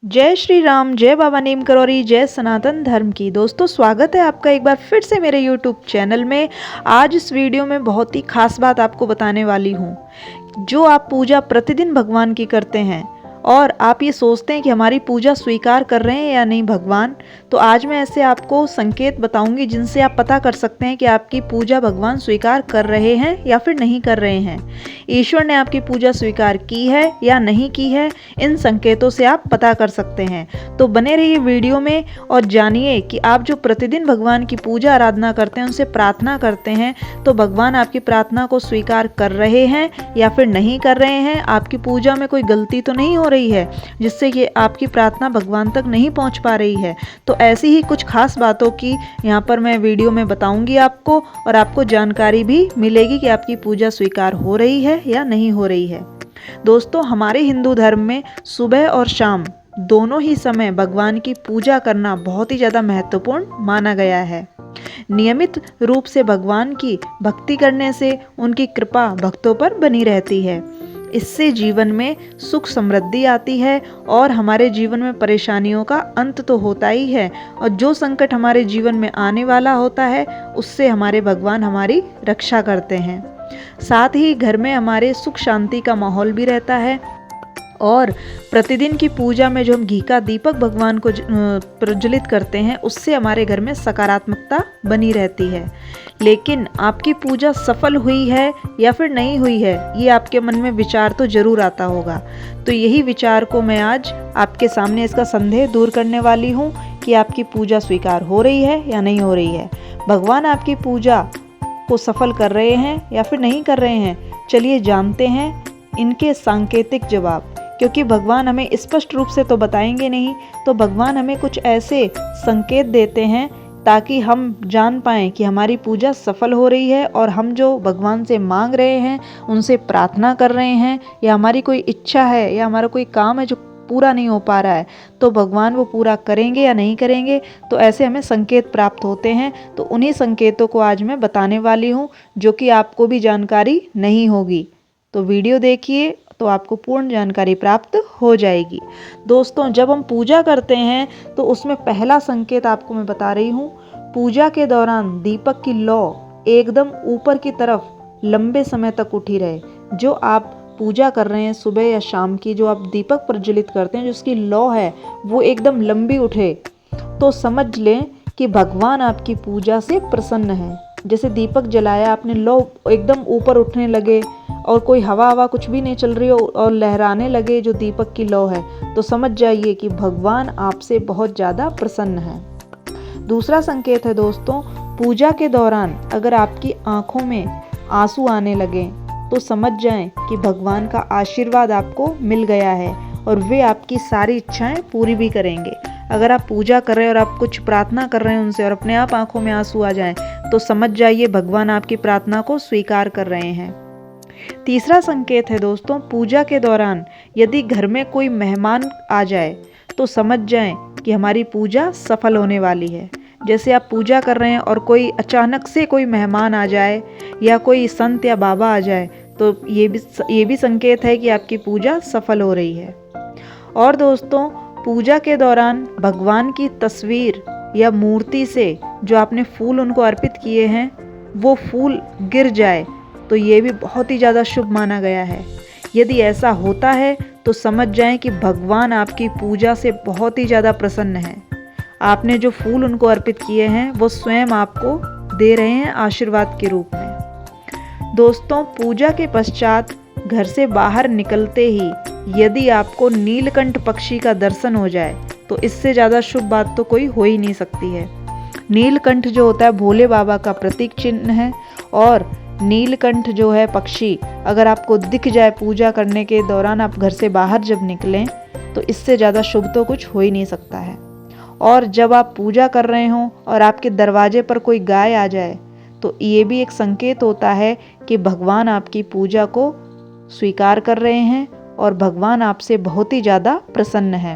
जय श्री राम, जय बाबा नीम करौरी, जय सनातन धर्म की। दोस्तों, स्वागत है आपका एक बार फिर से मेरे YouTube चैनल में। आज इस वीडियो में बहुत ही खास बात आपको बताने वाली हूँ। जो आप पूजा प्रतिदिन भगवान की करते हैं और आप ये सोचते हैं कि हमारी पूजा स्वीकार कर रहे हैं या नहीं भगवान, तो आज मैं ऐसे आपको संकेत बताऊंगी जिनसे आप पता कर सकते हैं कि आपकी पूजा भगवान स्वीकार कर रहे हैं या फिर नहीं कर रहे हैं। ईश्वर ने आपकी पूजा स्वीकार की है या नहीं की है, इन संकेतों से आप पता कर सकते हैं। तो बने रहिए वीडियो में और जानिए कि आप जो प्रतिदिन भगवान की पूजा आराधना करते हैं, उनसे प्रार्थना करते हैं, तो भगवान आपकी प्रार्थना को स्वीकार कर रहे हैं या फिर नहीं कर रहे हैं। आपकी पूजा में कोई गलती तो नहीं हो रही है जिससे कि आपकी प्रार्थना भगवान तक नहीं पहुंच पा रही है। तो ऐसी ही कुछ खास बातों की यहाँ पर मैं वीडियो में बताऊंगी आपको, और आपको जानकारी भी मिलेगी कि आपकी पूजा स्वीकार हो रही है या नहीं हो रही है। दोस्तों, हमारे हिंदू धर्म में सुबह और शाम दोनों ही समय भगवान की पूजा करना बहुत ही ज़्यादा महत्वपूर्ण माना गया है। नियमित रूप से भगवान की भक्ति करने से उनकी कृपा भक्तों पर बनी रहती है। इससे जीवन में सुख समृद्धि आती है और हमारे जीवन में परेशानियों का अंत तो होता ही है, और जो संकट हमारे जीवन में आने वाला होता है उससे हमारे भगवान हमारी रक्षा करते हैं। साथ ही घर में हमारे सुख शांति का माहौल भी रहता है, और प्रतिदिन की पूजा में जो हम घी का दीपक भगवान को प्रज्वलित करते हैं, उससे हमारे घर में सकारात्मकता बनी रहती है। लेकिन आपकी पूजा सफल हुई है या फिर नहीं हुई है, ये आपके मन में विचार तो जरूर आता होगा। तो यही विचार को मैं आज आपके सामने इसका संदेह दूर करने वाली हूँ कि आपकी पूजा स्वीकार हो रही है या नहीं हो रही है। भगवान आपकी पूजा को सफल कर रहे हैं या फिर नहीं कर रहे हैं, चलिए जानते हैं इनके सांकेतिक जवाब। क्योंकि भगवान हमें स्पष्ट रूप से तो बताएंगे नहीं, तो भगवान हमें कुछ ऐसे संकेत देते हैं ताकि हम जान पाएं कि हमारी पूजा सफल हो रही है, और हम जो भगवान से मांग रहे हैं, उनसे प्रार्थना कर रहे हैं, या हमारी कोई इच्छा है या हमारा कोई काम है जो पूरा नहीं हो पा रहा है, तो भगवान वो पूरा करेंगे या नहीं करेंगे। तो ऐसे हमें संकेत प्राप्त होते हैं। तो उन्हीं संकेतों को आज मैं बताने वाली हूँ, जो कि आपको भी जानकारी नहीं होगी। तो वीडियो देखिए तो आपको पूर्ण जानकारी प्राप्त हो जाएगी। दोस्तों, जब हम पूजा करते हैं तो उसमें पहला संकेत आपको मैं बता रही हूँ। पूजा के दौरान दीपक की लौ एकदम ऊपर की तरफ लंबे समय तक उठी रहे। जो आप पूजा कर रहे हैं सुबह या शाम की, जो आप दीपक प्रज्वलित करते हैं, जो उसकी लौ है वो एकदम लंबी उठे, तो समझ लें कि भगवान आपकी पूजा से प्रसन्न है। जैसे दीपक जलाया आपने, लौ एकदम ऊपर उठने लगे और कोई हवा कुछ भी नहीं चल रही हो और लहराने लगे जो दीपक की लौ है, तो समझ जाइए कि भगवान आपसे बहुत ज़्यादा प्रसन्न है। दूसरा संकेत है दोस्तों, पूजा के दौरान अगर आपकी आंखों में आंसू आने लगे, तो समझ जाएं कि भगवान का आशीर्वाद आपको मिल गया है और वे आपकी सारी इच्छाएं पूरी भी करेंगे। अगर आप पूजा कर रहे हैं और आप कुछ प्रार्थना कर रहे हैं उनसे, और अपने आप आंखों में आंसू आ जाएं, तो समझ जाइए भगवान आपकी प्रार्थना को स्वीकार कर रहे हैं। तीसरा संकेत है दोस्तों, पूजा के दौरान यदि घर में कोई मेहमान आ जाए, तो समझ जाएं कि हमारी पूजा सफल होने वाली है। जैसे आप पूजा कर रहे हैं और कोई अचानक से कोई मेहमान आ जाए या कोई संत या बाबा आ जाए, तो ये भी संकेत है कि आपकी पूजा सफल हो रही है। और दोस्तों, पूजा के दौरान भगवान की तस्वीर या मूर्ति से जो आपने फूल उनको अर्पित किए हैं, वो फूल गिर जाए, तो ये भी बहुत ही ज़्यादा शुभ माना गया है। यदि ऐसा होता है तो समझ जाएं कि भगवान आपकी पूजा से बहुत ही ज़्यादा प्रसन्न है। आपने जो फूल उनको अर्पित किए हैं वो स्वयं आपको दे रहे हैं आशीर्वाद के रूप में। दोस्तों, पूजा के पश्चात घर से बाहर निकलते ही यदि आपको नीलकंठ पक्षी का दर्शन हो जाए, तो इससे ज़्यादा शुभ बात तो कोई हो ही नहीं सकती है। नीलकंठ जो होता है भोले बाबा का प्रतीक चिन्ह है, और नीलकंठ जो है पक्षी अगर आपको दिख जाए पूजा करने के दौरान, आप घर से बाहर जब निकलें, तो इससे ज़्यादा शुभ तो कुछ हो ही नहीं सकता है। और जब आप पूजा कर रहे हों और आपके दरवाजे पर कोई गाय आ जाए, तो ये भी एक संकेत होता है कि भगवान आपकी पूजा को स्वीकार कर रहे हैं और भगवान आपसे बहुत ही ज़्यादा प्रसन्न है।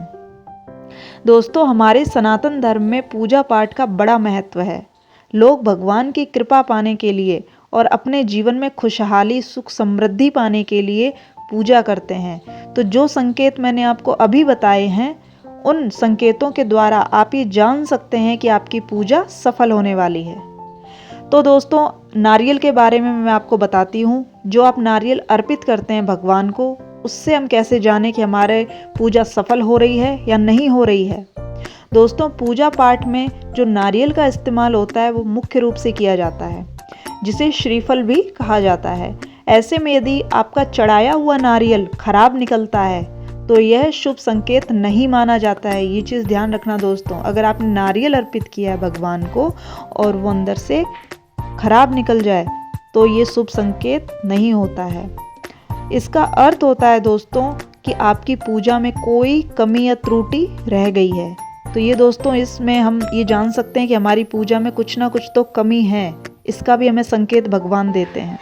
दोस्तों, हमारे सनातन धर्म में पूजा पाठ का बड़ा महत्व है। लोग भगवान की कृपा पाने के लिए और अपने जीवन में खुशहाली सुख समृद्धि पाने के लिए पूजा करते हैं। तो जो संकेत मैंने आपको अभी बताए हैं, उन संकेतों के द्वारा आप ये जान सकते हैं कि आपकी पूजा सफल होने वाली है। तो दोस्तों, नारियल के बारे में मैं आपको बताती हूँ। जो आप नारियल अर्पित करते हैं भगवान को, उससे हम कैसे जानें कि हमारे पूजा सफल हो रही है या नहीं हो रही है। दोस्तों, पूजा पाठ में जो नारियल का इस्तेमाल होता है वो मुख्य रूप से किया जाता है, जिसे श्रीफल भी कहा जाता है। ऐसे में यदि आपका चढ़ाया हुआ नारियल खराब निकलता है तो यह शुभ संकेत नहीं माना जाता है। ये चीज़ ध्यान रखना दोस्तों। अगर आपने नारियल अर्पित किया है भगवान को और वो अंदर से खराब निकल जाए तो ये शुभ संकेत नहीं होता है। इसका अर्थ होता है दोस्तों कि आपकी पूजा में कोई कमी या त्रुटि रह गई है। तो ये दोस्तों, इसमें हम ये जान सकते हैं कि हमारी पूजा में कुछ ना कुछ तो कमी है। इसका भी हमें संकेत भगवान देते हैं।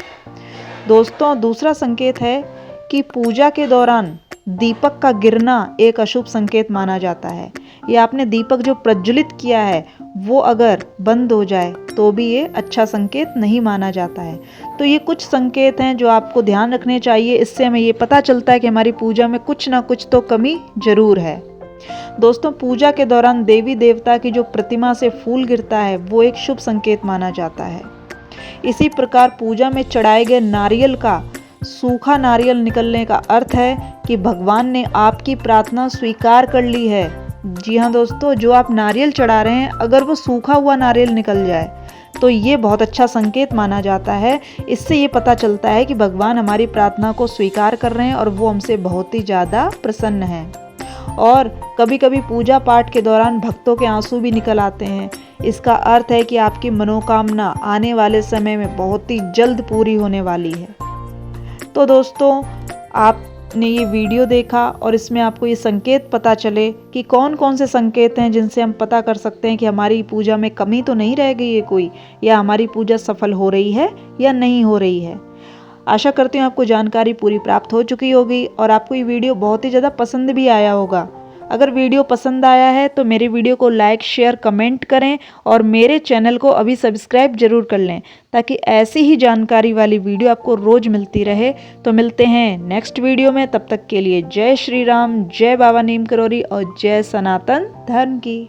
दोस्तों, दूसरा संकेत है कि पूजा के दौरान दीपक का गिरना एक अशुभ संकेत माना जाता है। या आपने दीपक जो प्रज्वलित किया है वो अगर बंद हो जाए तो भी ये अच्छा संकेत नहीं माना जाता है। तो ये कुछ संकेत हैं जो आपको ध्यान रखने चाहिए। इससे हमें ये पता चलता है कि हमारी पूजा में कुछ ना कुछ तो कमी जरूर है। दोस्तों, पूजा के दौरान देवी देवता की जो प्रतिमा से फूल गिरता है वो एक शुभ संकेत माना जाता है। इसी प्रकार पूजा में चढ़ाए गए नारियल का सूखा नारियल निकलने का अर्थ है कि भगवान ने आपकी प्रार्थना स्वीकार कर ली है। जी हाँ दोस्तों, जो आप नारियल चढ़ा रहे हैं अगर वो सूखा हुआ नारियल निकल जाए तो ये बहुत अच्छा संकेत माना जाता है। इससे ये पता चलता है कि भगवान हमारी प्रार्थना को स्वीकार कर रहे हैं और वो हमसे बहुत ही ज़्यादा प्रसन्न हैं। और कभी कभी पूजा पाठ के दौरान भक्तों के आंसू भी निकल आते हैं। इसका अर्थ है कि आपकी मनोकामना आने वाले समय में बहुत ही जल्द पूरी होने वाली है। तो दोस्तों, आपने ये वीडियो देखा और इसमें आपको ये संकेत पता चले कि कौन कौन से संकेत हैं जिनसे हम पता कर सकते हैं कि हमारी पूजा में कमी तो नहीं रह गई है कोई, या हमारी पूजा सफल हो रही है या नहीं हो रही है। आशा करती हूँ आपको जानकारी पूरी प्राप्त हो चुकी होगी और आपको ये वीडियो बहुत ही ज़्यादा पसंद भी आया होगा। अगर वीडियो पसंद आया है तो मेरे वीडियो को लाइक, शेयर, कमेंट करें और मेरे चैनल को अभी सब्सक्राइब जरूर कर लें ताकि ऐसी ही जानकारी वाली वीडियो आपको रोज़ मिलती रहे। तो मिलते हैं नेक्स्ट वीडियो में। तब तक के लिए जय श्री राम, जय बाबा नीम करौरी और जय सनातन धर्म की।